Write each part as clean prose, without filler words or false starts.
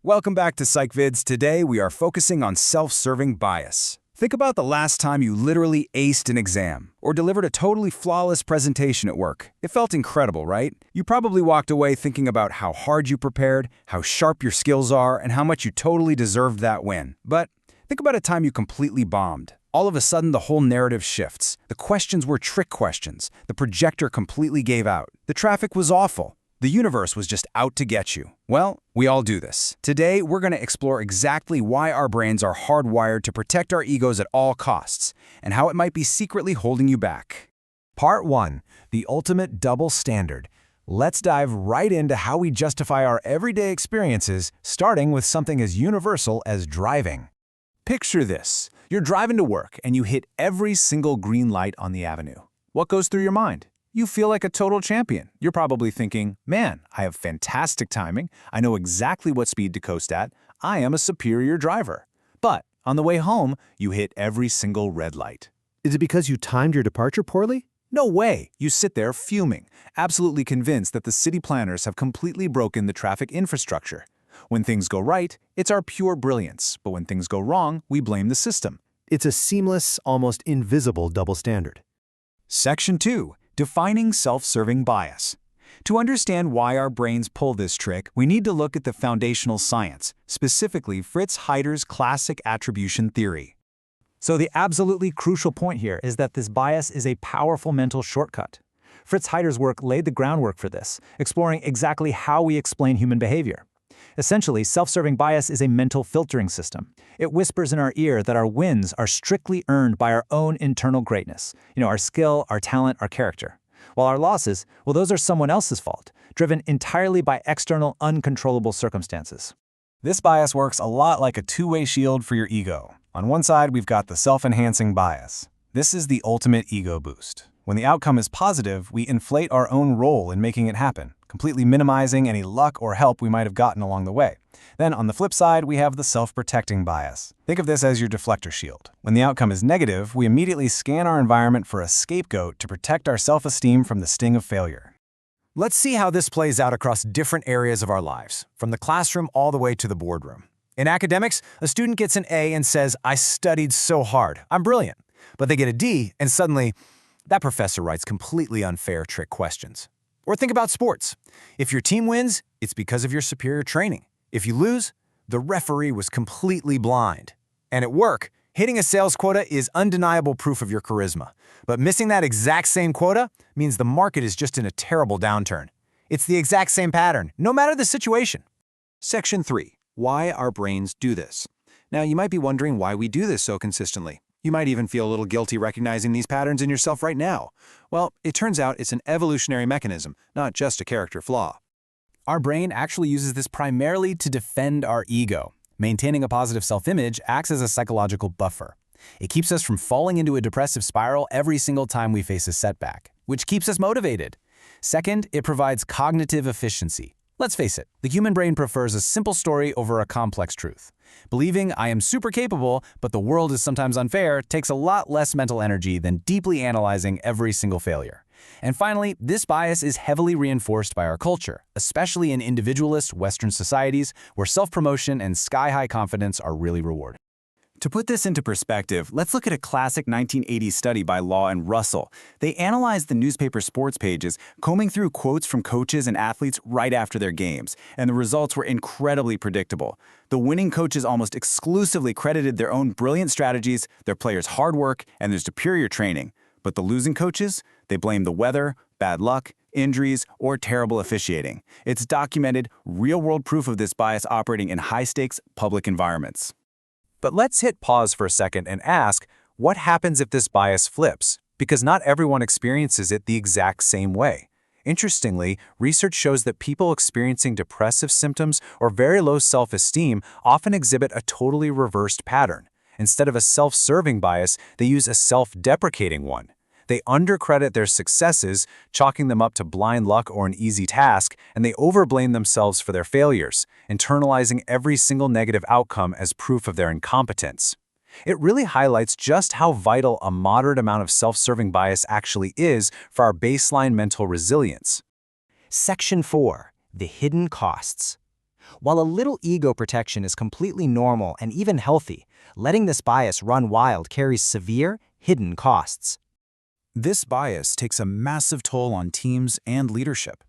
Welcome back to PsychVids. Today we are focusing on self-serving bias. Think about the last time you literally aced an exam or delivered a totally flawless presentation at work. It felt incredible, right? You probably walked away thinking about how hard you prepared, how sharp your skills are, and how much you totally deserved that win. But think about a time you completely bombed. All of a sudden, the whole narrative shifts. The questions were trick questions. The projector completely gave out. The traffic was awful. The universe was just out to get you. Well, we all do this. Today, we're going to explore exactly why our brains are hardwired to protect our egos at all costs, and how it might be secretly holding you back. Part 1. The ultimate double standard. Let's dive right into how we justify our everyday experiences, starting with something as universal as driving. Picture this. You're driving to work and you hit every single green light on the avenue. What goes through your mind? You feel like a total champion. You're probably thinking, man, I have fantastic timing. I know exactly what speed to coast at. I am a superior driver. But on the way home, you hit every single red light. Is it because you timed your departure poorly? No way. You sit there fuming, absolutely convinced that the city planners have completely broken the traffic infrastructure. When things go right, it's our pure brilliance. But when things go wrong, we blame the system. It's a seamless, almost invisible double standard. Section 2. Defining self-serving bias. To understand why our brains pull this trick, we need to look at the foundational science, specifically Fritz Heider's classic attribution theory. So the absolutely crucial point here is that this bias is a powerful mental shortcut. Fritz Heider's work laid the groundwork for this, exploring exactly how we explain human behavior. Essentially, self-serving bias is a mental filtering system. It whispers in our ear that our wins are strictly earned by our own internal greatness, our skill, our talent, our character. While our losses, well, those are someone else's fault, driven entirely by external, uncontrollable circumstances. This bias works a lot like a two-way shield for your ego. On one side, we've got the self-enhancing bias. This is the ultimate ego boost. When the outcome is positive, we inflate our own role in making it happen, completely minimizing any luck or help we might have gotten along the way. Then on the flip side, we have the self-protecting bias. Think of this as your deflector shield. When the outcome is negative, we immediately scan our environment for a scapegoat to protect our self-esteem from the sting of failure. Let's see how this plays out across different areas of our lives, from the classroom all the way to the boardroom. In academics, a student gets an A and says, "I studied so hard, I'm brilliant." But they get a D, and suddenly, that professor writes completely unfair trick questions. Or think about sports. If your team wins, it's because of your superior training. If you lose, the referee was completely blind. And at work, hitting a sales quota is undeniable proof of your charisma. But missing that exact same quota means the market is just in a terrible downturn. It's the exact same pattern, no matter the situation. Section 3. Why our brains do this. Now, you might be wondering why we do this so consistently. You might even feel a little guilty recognizing these patterns in yourself right now. Well, it turns out it's an evolutionary mechanism, not just a character flaw. Our brain actually uses this primarily to defend our ego. Maintaining a positive self-image acts as a psychological buffer. It keeps us from falling into a depressive spiral every single time we face a setback, which keeps us motivated. Second, it provides cognitive efficiency. Let's face it, the human brain prefers a simple story over a complex truth. Believing I am super capable, but the world is sometimes unfair takes a lot less mental energy than deeply analyzing every single failure. And finally, this bias is heavily reinforced by our culture, especially in individualist Western societies where self-promotion and sky-high confidence are really rewarded. To put this into perspective, let's look at a classic 1980s study by Law and Russell. They analyzed the newspaper sports pages, combing through quotes from coaches and athletes right after their games, and the results were incredibly predictable. The winning coaches almost exclusively credited their own brilliant strategies, their players' hard work, and their superior training. But the losing coaches, they blamed the weather, bad luck, injuries, or terrible officiating. It's documented, real-world proof of this bias operating in high-stakes public environments. But let's hit pause for a second and ask, what happens if this bias flips? Because not everyone experiences it the exact same way. Interestingly, research shows that people experiencing depressive symptoms or very low self-esteem often exhibit a totally reversed pattern. Instead of a self-serving bias, they use a self-deprecating one. They undercredit their successes, chalking them up to blind luck or an easy task, and they overblame themselves for their failures, internalizing every single negative outcome as proof of their incompetence. It really highlights just how vital a moderate amount of self-serving bias actually is for our baseline mental resilience. Section 4. The hidden costs. While a little ego protection is completely normal and even healthy, letting this bias run wild carries severe, hidden costs. This bias takes a massive toll on teams and leadership.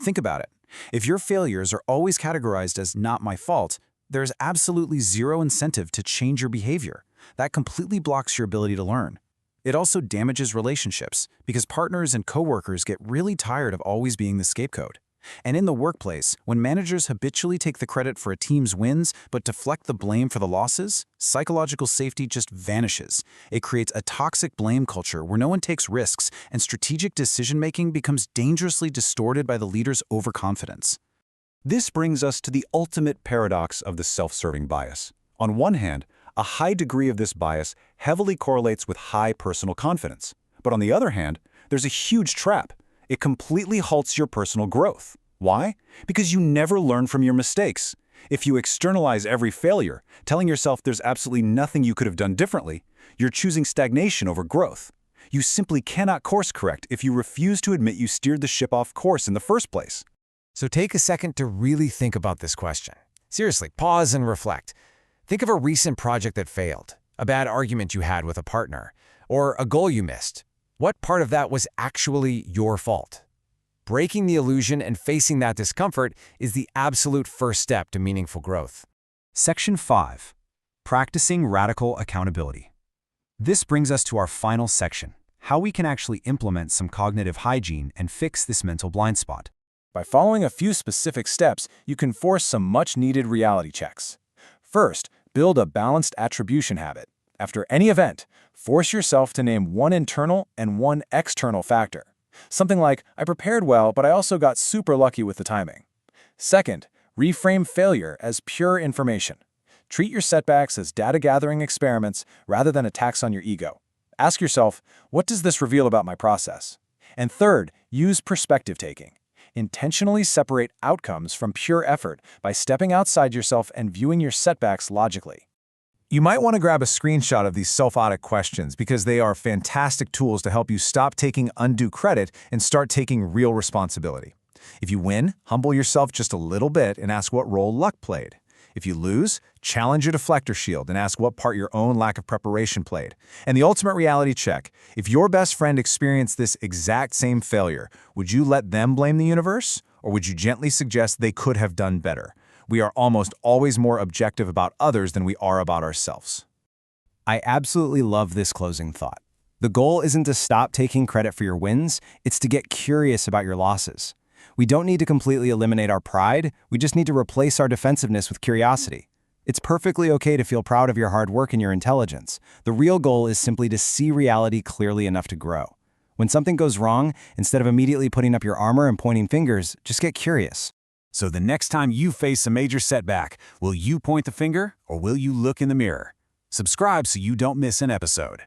Think about it. If your failures are always categorized as not my fault, there's absolutely zero incentive to change your behavior. That completely blocks your ability to learn. It also damages relationships because partners and coworkers get really tired of always being the scapegoat. And in the workplace, when managers habitually take the credit for a team's wins but deflect the blame for the losses, psychological safety just vanishes. It creates a toxic blame culture where no one takes risks and strategic decision-making becomes dangerously distorted by the leader's overconfidence. This brings us to the ultimate paradox of the self-serving bias. On one hand, a high degree of this bias heavily correlates with high personal confidence. But on the other hand, there's a huge trap. It completely halts your personal growth. Why? Because you never learn from your mistakes. If you externalize every failure, telling yourself there's absolutely nothing you could have done differently, you're choosing stagnation over growth. You simply cannot course correct if you refuse to admit you steered the ship off course in the first place. So take a second to really think about this question. Seriously, pause and reflect. Think of a recent project that failed, a bad argument you had with a partner, or a goal you missed. What part of that was actually your fault? Breaking the illusion and facing that discomfort is the absolute first step to meaningful growth. Section 5. Practicing radical accountability. This brings us to our final section, how we can actually implement some cognitive hygiene and fix this mental blind spot. By following a few specific steps, you can force some much-needed reality checks. First, build a balanced attribution habit. After any event, force yourself to name one internal and one external factor. Something like, I prepared well, but I also got super lucky with the timing. Second, reframe failure as pure information. Treat your setbacks as data-gathering experiments rather than attacks on your ego. Ask yourself, what does this reveal about my process? And third, use perspective taking. Intentionally separate outcomes from pure effort by stepping outside yourself and viewing your setbacks logically. You might want to grab a screenshot of these self-audit questions because they are fantastic tools to help you stop taking undue credit and start taking real responsibility. If you win, humble yourself just a little bit and ask what role luck played. If you lose, challenge your deflector shield and ask what part your own lack of preparation played. And the ultimate reality check, if your best friend experienced this exact same failure, would you let them blame the universe? Or would you gently suggest they could have done better? We are almost always more objective about others than we are about ourselves. I absolutely love this closing thought. The goal isn't to stop taking credit for your wins, it's to get curious about your losses. We don't need to completely eliminate our pride, we just need to replace our defensiveness with curiosity. It's perfectly okay to feel proud of your hard work and your intelligence. The real goal is simply to see reality clearly enough to grow. When something goes wrong, instead of immediately putting up your armor and pointing fingers, just get curious. So the next time you face a major setback, will you point the finger or will you look in the mirror? Subscribe so you don't miss an episode.